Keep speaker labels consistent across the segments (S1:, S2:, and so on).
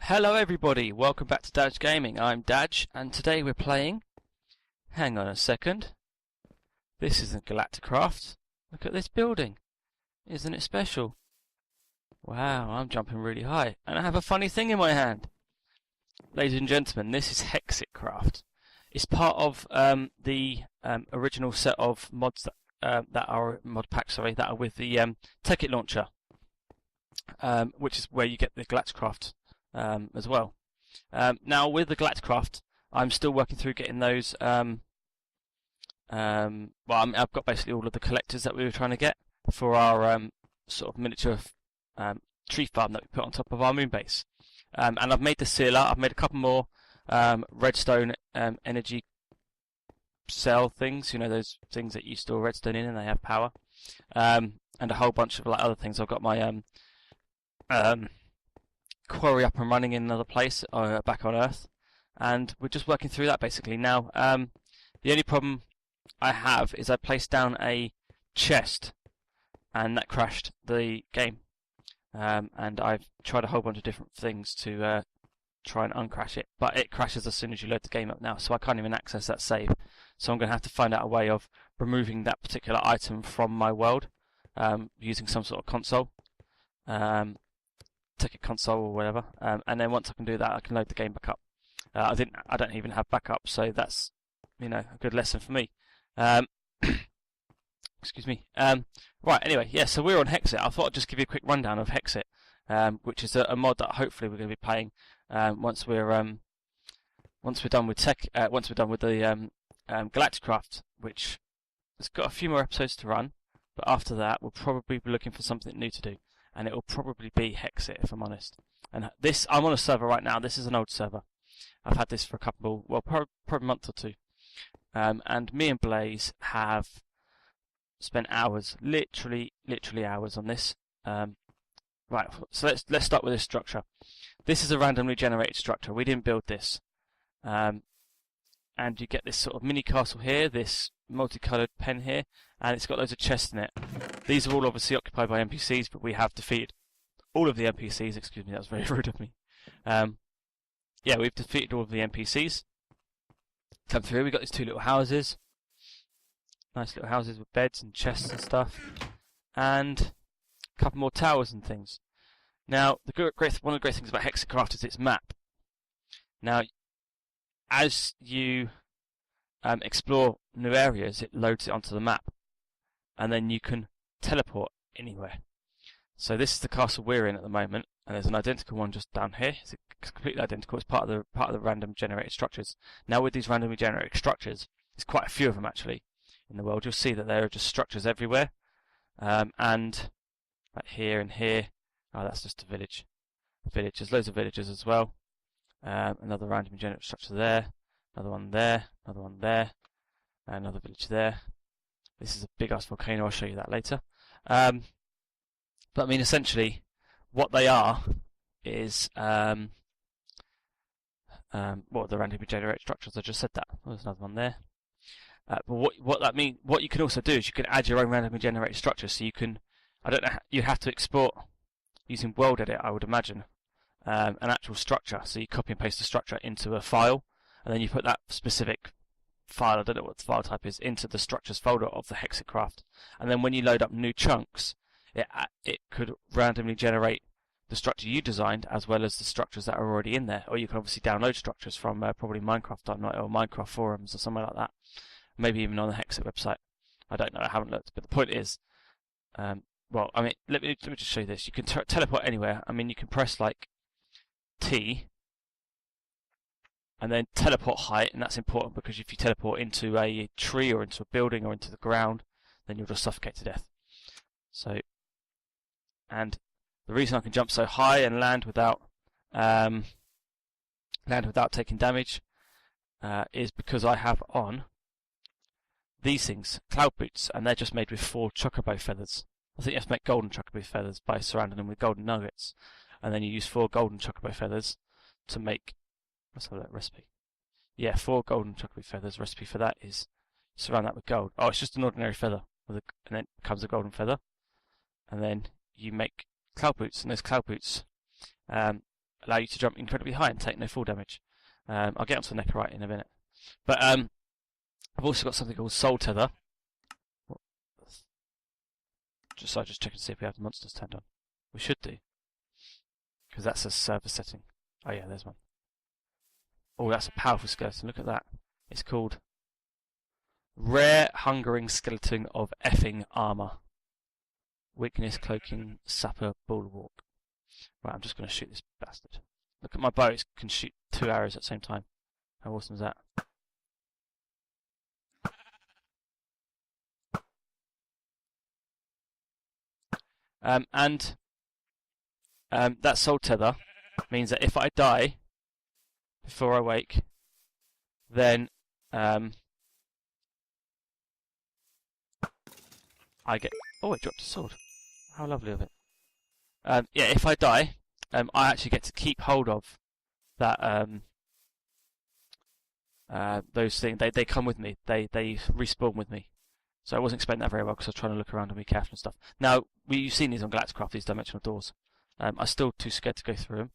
S1: Hello everybody, welcome back to Daj Gaming. I'm Daj and today we're playing... Hang on a second. This isn't Galacticraft. Look at this building. Isn't it special? Wow, I'm jumping really high and I have a funny thing in my hand. Ladies and gentlemen, this is Hexxit. It's part of the original set of mods that are mod packs, that are with the Tekkit launcher, which is where you get the Galacticraft as well. Now with the Galacticraft, I'm still working through getting those. I've got basically all of the collectors that we were trying to get for our sort of miniature tree farm that we put on top of our moon base. And I've made the sealer. I've made a couple more redstone energy cell things. You know, those things that you store redstone in and they have power. And a whole bunch of other things. I've got my quarry up and running in another place back on Earth, and we're just working through that basically. Now the only problem I have is I placed down a chest and that crashed the game, and I've tried a whole bunch of different things to try and uncrash it, but it crashes as soon as you load the game up now, so I can't even access that save. So I'm going to have to find out a way of removing that particular item from my world using some sort of console, Tekkit console or whatever, and then once I can do that, I can load the game back up. I don't even have backup, so that's a good lesson for me. Excuse me. Right. Anyway, yeah. So we're on Hexxit. I thought I'd just give you a quick rundown of Hexxit, which is a mod that hopefully we're going to be playing once we're done with the Galacticraft, which has got a few more episodes to run. But after that, we'll probably be looking for something new to do. And it will probably be Hexxit, if I'm honest. And this, I'm on a server right now. This is an old server. I've had this for probably a month or two. And me and Blaze have spent hours, literally hours on this. Right, so let's start with this structure. This is a randomly generated structure. We didn't build this. And you get this sort of mini castle here, this multicoloured pen here, and it's got loads of chests in it. These are all obviously occupied by NPCs, but we have defeated all of the NPCs. Excuse me, that was very rude of me. Yeah, we've defeated all of the NPCs. Come through, we've got these two little houses. Nice little houses with beds and chests and stuff. And a couple more towers and things. Now, one of the great things about Hexxit is its map. Now, as you explore new areas, it loads it onto the map, and then you can teleport anywhere. So this is the castle we're in at the moment, and there's an identical one just down here. It's completely identical. It's part of the random generated structures. Now with these randomly generated structures, there's quite a few of them actually in the world. You'll see that there are just structures everywhere, and like here and here. Oh, that's just a village. There's loads of villages as well. Another randomly generated structure there. Another one there. Another one there. Another village there. This is a big ass volcano. I'll show you that later. But I mean, essentially, what they are is the randomly generated structures. I just said that. There's another one there. But what you can also do is you can add your own randomly generated structures. So you can, I don't know, you have to export using World Edit, I would imagine, an actual structure. So you copy and paste the structure into a file, and then you put that specific file, I don't know what the file type is, into the structures folder of the Hexxit. And then when you load up new chunks, it could randomly generate the structure you designed as well as the structures that are already in there. Or you can obviously download structures from probably Minecraft.net or Minecraft forums or somewhere like that. Maybe even on the Hexxit website. I don't know, I haven't looked. But the point is, well, I mean, let me just show you this. You can teleport anywhere. I mean, you can press like T and then teleport height, and that's important because if you teleport into a tree or into a building or into the ground, then you'll just suffocate to death. So, and the reason I can jump so high and land without taking damage is because I have on these things, cloud boots, and they're just made with 4 chocobo feathers. I think you have to make golden chocobo feathers by surrounding them with golden nuggets, and then you use 4 golden chocobo feathers to make. Let's have that recipe. Yeah, 4 golden chocobo feathers. Recipe for that is surround that with gold. Oh, it's just an ordinary feather, and then it becomes a golden feather, and then you make cloud boots, and those cloud boots allow you to jump incredibly high and take no fall damage. I'll get onto Neckarite in a minute. But I've also got something called Soul Tether. Just check and see if we have the monsters turned on. We should do, because that's a server setting. Oh yeah, there's one. Oh, that's a powerful skeleton. Look at that. It's called Rare Hungering Skeleton of Effing Armor. Weakness, Cloaking, Sapper, Bulwark. Right, I'm just going to shoot this bastard. Look at my bow, it can shoot 2 arrows at the same time. How awesome is that? That soul tether means that if I die before I wake, then I get... Oh, it dropped a sword. How lovely of it. Yeah, if I die, I actually get to keep hold of that. Those things. They come with me. They respawn with me. So I wasn't expecting that very well because I was trying to look around and be careful and stuff. Now, you've seen these on Galacticraft, these dimensional doors. I'm still too scared to go through them,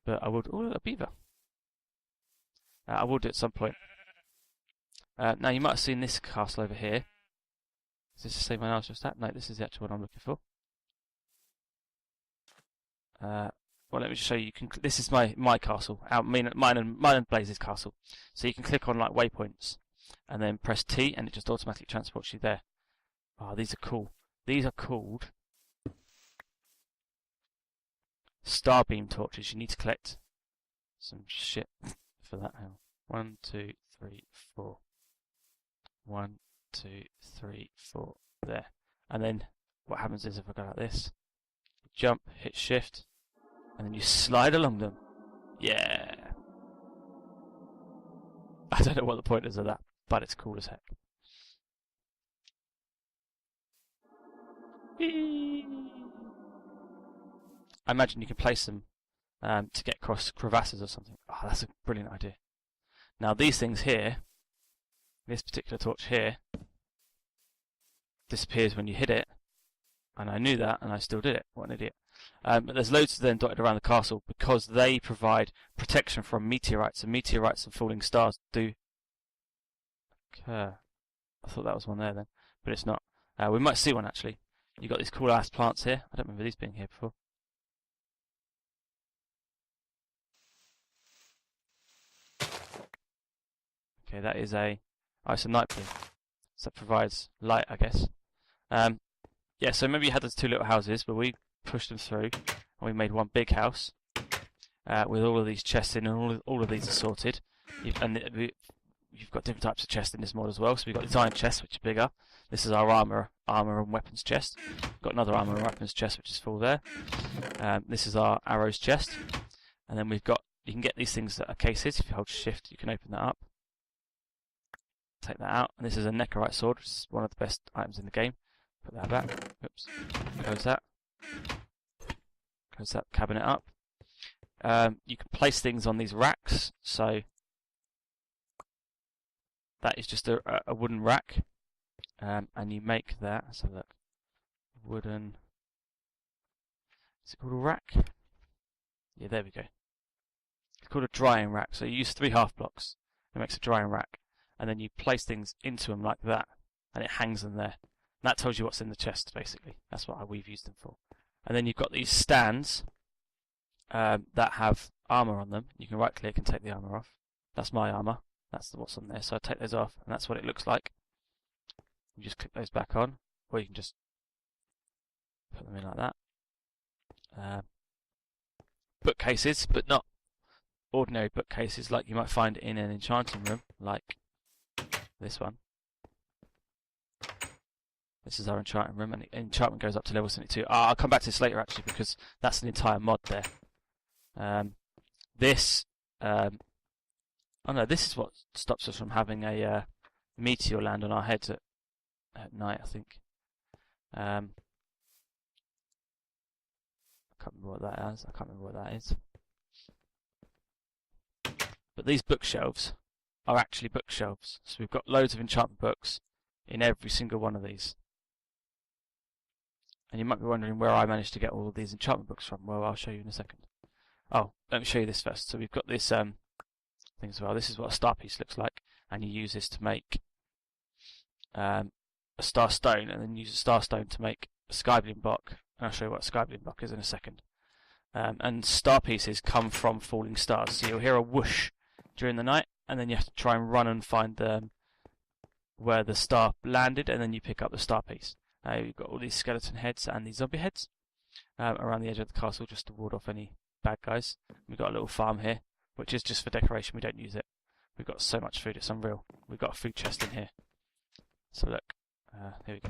S1: but I would. Oh, a beaver. I will do it at some point. Now, you might have seen this castle over here. Is this the same one I was just at? No, this is the actual one I'm looking for. Well, let me just show you. This is my castle. Mine and Blaze's castle. So you can click on like waypoints, and then press T, and it just automatically transports you there. Oh, these are cool. These are called Starbeam torches. You need to collect some shit for that. Hang on. 1, 2, 3, 4. 1, 2, 3, 4. There. And then what happens is if I go like this, jump, hit shift, and then you slide along them. Yeah. I don't know what the point is of that, but it's cool as heck. Whee! I imagine you can place them to get across crevasses or something. Oh, that's a brilliant idea. Now these things here, this particular torch here, disappears when you hit it, and I knew that, and I still did it. What an idiot. But there's loads of them dotted around the castle because they provide protection from meteorites, and meteorites and falling stars do occur. I thought that was one there then, but it's not. We might see one actually. You've got these cool ass plants here. I don't remember these being here before. Okay, that is a... Oh, it's a night bloom. So that provides light, I guess. Yeah, so maybe you had those two little houses, but we pushed them through, and we made one big house with all of these chests in, and all of these are sorted. You've got different types of chests in this mod as well. So we've got these iron chests, which are bigger. This is our armor and weapons chest. We've got another armor and weapons chest, which is full there. This is our arrows chest, and then we've got... You can get these things that are cases. If you hold shift, you can open that up. Take that out, and this is a Neckarite sword, which is one of the best items in the game. Put that back. Oops. Close that. Close that cabinet up. You can place things on these racks. So that is just a wooden rack, and you make that. Let's have a look. Wooden. Is it called a rack? Yeah, there we go. It's called a drying rack. So you use 3 half blocks. It makes a drying rack. And then you place things into them like that, and it hangs them there. And that tells you what's in the chest, basically. That's what we've used them for. And then you've got these stands that have armour on them. You can right-click and take the armour off. That's my armour. That's what's on there. So I take those off, and that's what it looks like. You just click those back on, or you can just put them in like that. Bookcases, but not ordinary bookcases like you might find in an enchanting room, like this one. This is our enchanting room, and enchantment goes up to level 72. I'll come back to this later actually, because that's an entire mod there. Oh no, this is what stops us from having a meteor land on our heads at night, I think. I can't remember what that is. I can't remember what that is. But these bookshelves are actually bookshelves. So we've got loads of enchantment books in every single one of these. And you might be wondering where I managed to get all of these enchantment books from. Well, I'll show you in a second. Oh, let me show you this first. So we've got this thing as well. This is what a star piece looks like, and you use this to make a star stone, and then use a star stone to make a skybloom block. And I'll show you what a skybloom block is in a second. And star pieces come from falling stars, so you'll hear a whoosh during the night, and then you have to try and run and find where the star landed, and then you pick up the star piece. You've got all these skeleton heads and these zombie heads around the edge of the castle just to ward off any bad guys. We've got a little farm here, which is just for decoration. We don't use it. We've got so much food, it's unreal. We've got a food chest in here. So look, here we go.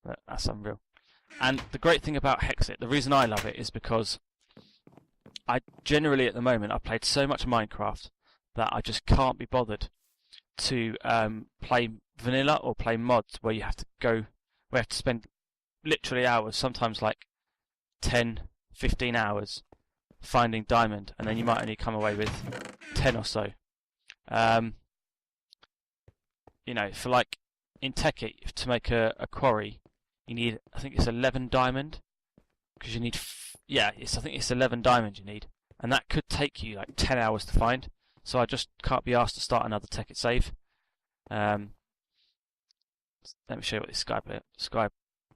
S1: Look, that's unreal. And the great thing about Hexxit, the reason I love it is because I generally at the moment I've played so much Minecraft that I just can't be bothered to play vanilla or play mods where you have to go. We have to spend literally hours, sometimes like 10, 15 hours finding diamond, and then you might only come away with 10 or so. You know, for like in Tekkit, to make a quarry, you need, I think it's 11 diamond, because you need, I think it's 11 diamond you need, and that could take you like 10 hours to find. So I just can't be asked to start another Tekkit save. Let me show you what this sky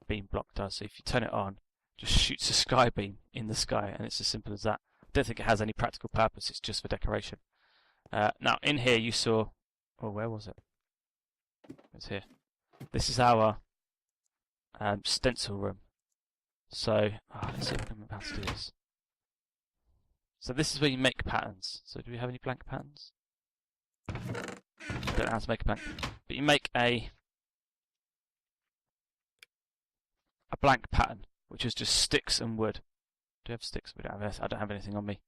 S1: beam block does. So if you turn it on, it just shoots a sky beam in the sky, and it's as simple as that. I don't think it has any practical purpose, it's just for decoration. Now in here you saw, where was it? It's here. This is our stencil room. So, let's see if I can remember how to do this. So this is where you make patterns. So do we have any blank patterns? I don't know how to make a blank. But you make a blank pattern, which is just sticks and wood. Do you have sticks? We don't have. I don't have anything on me.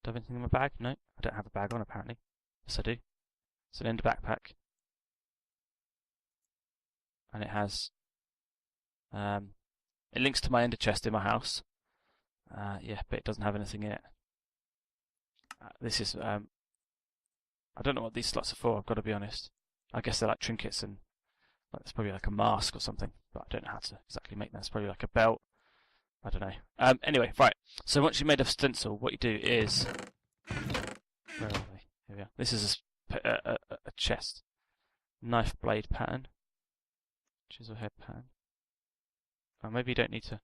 S1: Do I have anything in my bag? No, I don't have a bag on apparently. Yes, I do. It's an ender backpack, and it has. It links to my ender chest in my house. Yeah, but it doesn't have anything in it. This is. I don't know what these slots are for. I've got to be honest. I guess they're like trinkets, and it's probably like a mask or something. But I don't know how to exactly make that. It's probably like a belt. I don't know. Anyway, right. So once you've made a stencil, what you do is. Where are they? Here we are. This is a chest. Knife blade pattern. Chisel head pattern. Oh, maybe you don't need to.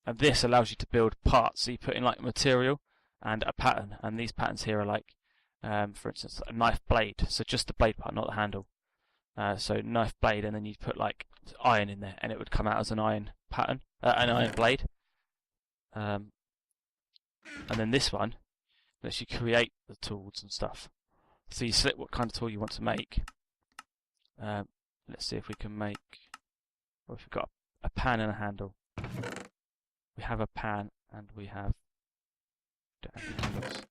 S1: And this allows you to build parts. So you put in like material and a pattern. And these patterns here are like, for instance, a knife blade. So just the blade part, not the handle. So knife blade, and then you put like iron in there, and it would come out as an iron pattern, an iron blade. And then this one lets you create the tools and stuff. So you select what kind of tool you want to make. Let's see if we can make. Well, if we've got a pan and a handle. We have a pan and we have. Don't have any handles.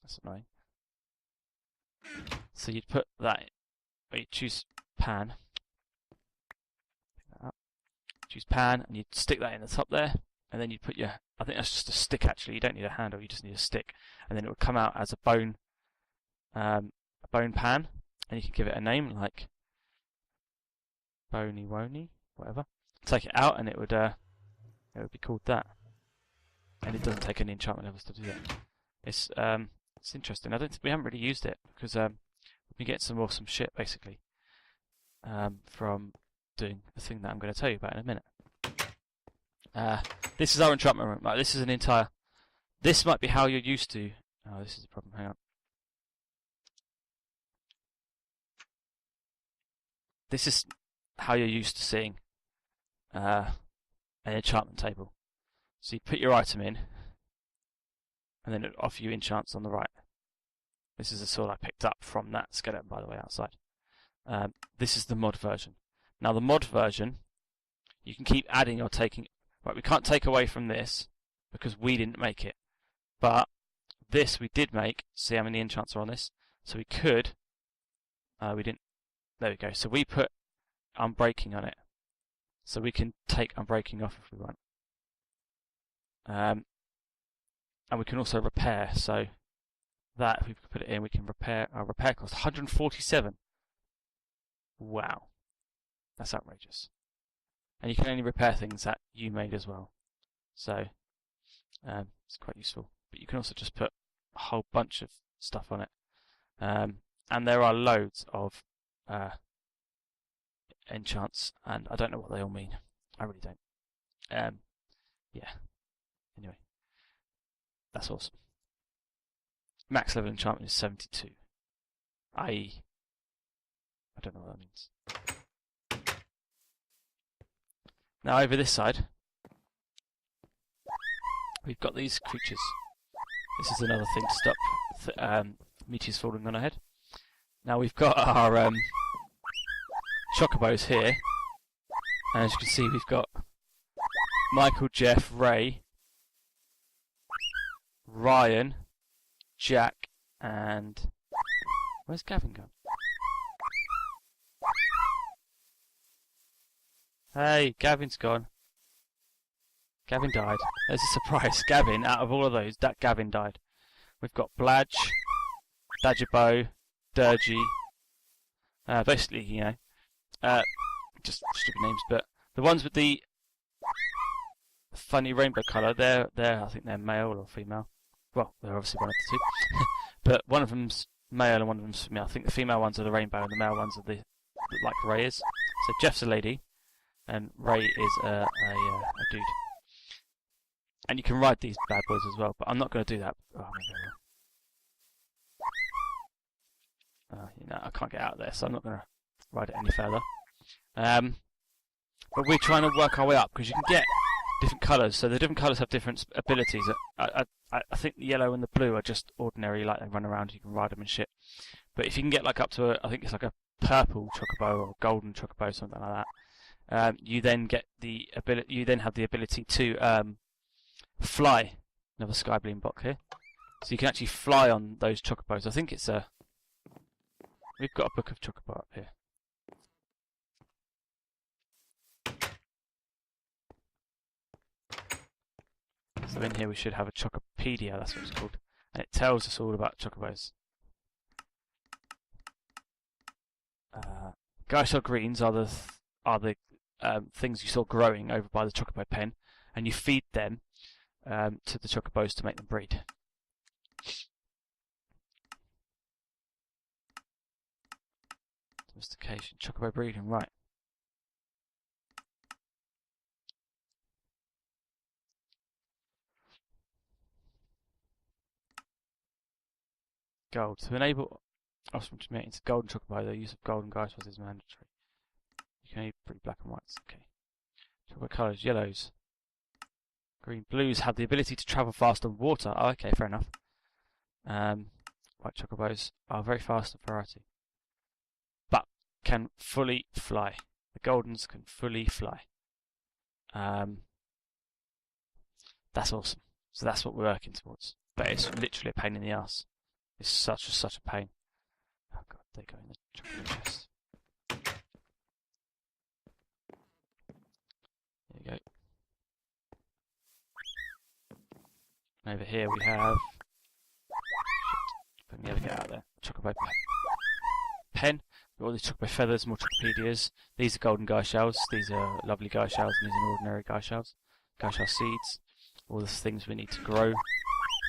S1: That's annoying. So you'd put that. You choose pan. Pick that up. Choose pan, and you'd stick that in the top there, and then you'd put your. I think that's just a stick actually. You don't need a handle. You just need a stick, and then it would come out as a bone pan, and you can give it a name like Bony Wony, whatever. Take it out, and it would be called that. And it doesn't take any enchantment levels to do that. It's interesting. I don't think we haven't really used it because we've been getting some awesome shit basically from doing the thing that I'm going to tell you about in a minute. This is our entrapment room. Like, this is an entire. This might be how you're used to. Oh, this is a problem. Hang on. This is how you're used to seeing an enchantment table. So you put your item in, and then it will offer you enchants on the right. This is a sword I picked up from that skeleton, by the way, outside. This is the mod version. Now the mod version, you can keep adding or taking. Right, we can't take away from this because we didn't make it. But this we did make. See how many enchants are on this? So we could. We didn't. There we go. So we put unbreaking on it. So we can take unbreaking off if we want. and we can also repair. So that, if we put it in, we can repair. Our repair cost 147. Wow, that's outrageous. And you can only repair things that you made as well. So it's quite useful. But you can also just put a whole bunch of stuff on it. And there are loads of enchants, and I don't know what they all mean. I really don't. Yeah. Anyway, that's awesome. Max level enchantment is 72. I don't know what that means. Now over this side, we've got these creatures. This is another thing to stop meteors falling on our head. Now we've got our chocobos here, and as you can see, we've got Michael, Jeff, Ray, Ryan, Jack, and where's Gavin gone? Hey, Gavin's gone. Gavin died. There's a surprise. Gavin, out of all of those, Gavin died. We've got Bladge, Dajabo, Durgy. Basically, you know, just stupid names. But the ones with the funny rainbow colour, I think they're male or female. Well, they're obviously one of the two. But one of them's male and one of them's female. I think the female ones are the rainbow and the male ones are the like Ray is. So Jeff's a lady and Ray is a dude. And you can ride these bad boys as well, but I'm not going to do that. Oh, you know, I can't get out of there, so I'm not going to ride it any further. But we're trying to work our way up because you can get different colours. So the different colours have different abilities. I think the yellow and the blue are just ordinary, like they run around, you can ride them and shit. But if you can get like up to I think it's like a purple chocobo or a golden chocobo, something like that, you then get the ability. You then have the ability to fly. Another sky bloom block here, so you can actually fly on those chocobos. I think it's we've got a book of chocobo up here. So in here we should have a chocopedia, that's what it's called, and it tells us all about chocobos. Geishel greens are the things you saw growing over by the chocobo pen, and you feed them to the chocobos to make them breed. Domestication, chocobo breeding, right. Gold. To enable offspring to mate into golden chocobo, the use of golden geishels is mandatory. You can only breed black and whites. Okay. Chocobo colours, yellows. Green, blues have the ability to travel fast on water. Oh, okay, fair enough. White chocobos are very fast and variety, but can fully fly. The goldens can fully fly. That's awesome. So that's what we're working towards. But it's literally a pain in the ass. It's such a pain. Oh god, they go in the chocolate chest. There you go. And over here we have. Shit, if I can ever get out of there. Chocobo pen. We've got all these chocobo feathers, more chocopedias. These are golden geishels. These are lovely geishels, and these are ordinary geishels. Geishel seeds. All the things we need to grow.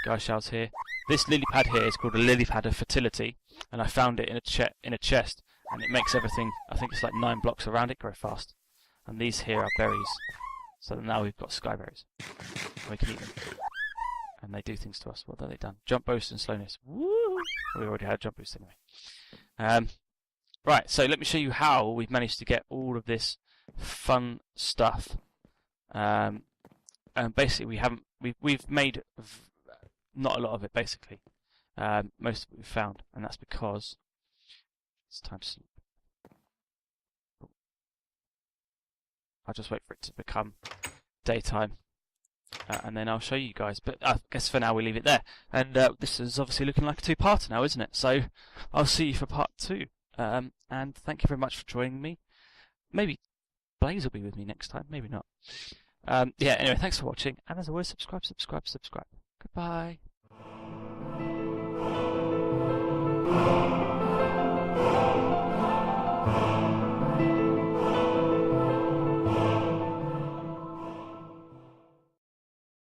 S1: Geishels here. This lily pad here is called a lily pad of fertility, and I found it in a chest, and it makes everything, I think it's like 9 blocks around it, grow fast. And these here are berries, so now we've got skyberries. We can eat them, and they do things to us. What have they done? Jump boost and slowness. Woo! We already had jump boost anyway. Right, so let me show you how we've managed to get all of this fun stuff. And basically, we've made not a lot of it, basically. Most of it we've found, and that's because it's time to sleep. I'll just wait for it to become daytime, and then I'll show you guys. But I guess for now we'll leave it there. And this is obviously looking like a 2-parter now, isn't it? So I'll see you for part 2. And thank you very much for joining me. Maybe Blaze will be with me next time, maybe not. Yeah, anyway, thanks for watching, and as always, subscribe. Goodbye.